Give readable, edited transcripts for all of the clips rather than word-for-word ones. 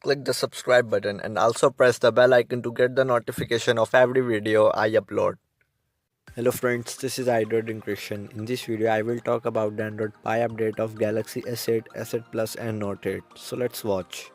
click the subscribe button and also press the bell icon to get the notification of every video I upload. Hello friends, this is Android Christian. In this video, I will talk about the Android Pie update of Galaxy S8, S8 Plus and Note 8. So let's watch.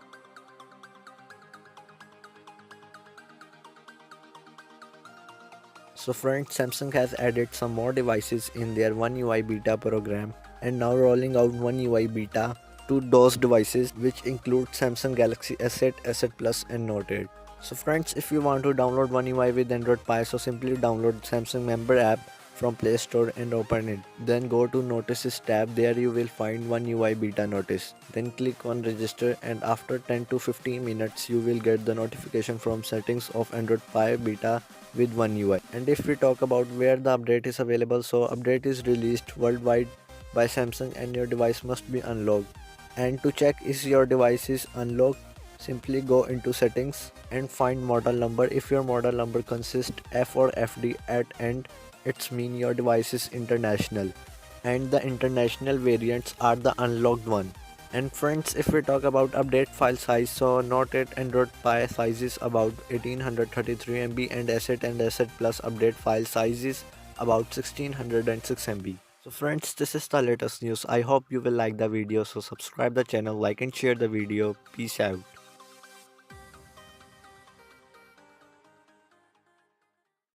So friends, Samsung has added some more devices in their oneui beta program and now rolling out oneui beta to those devices, which include Samsung Galaxy S8, S8 Plus and Note 8. So friends, if you want to download oneui with Android Pie, so simply download Samsung member app from Play Store and open it. Then go to Notices tab. There you will find oneui beta notice. Then click on register, and after 10 to 15 minutes you will get the notification from settings of Android Pie beta with oneui. And if we talk about where the update is available, so update is released worldwide by Samsung and your device must be unlocked. And to check is your device is unlocked, simply go into settings and find model number. If your model number consists F or FD at end, it's mean your device is international, and the international variants are the unlocked one. And friends, if we talk about update file size, so Note 8 Android Pie size is about 1833 MB and S8 and S8 Plus update file size is about 1606 MB. So friends, this is the latest news. I hope you will like the video, so subscribe the channel, like and share the video. Peace out.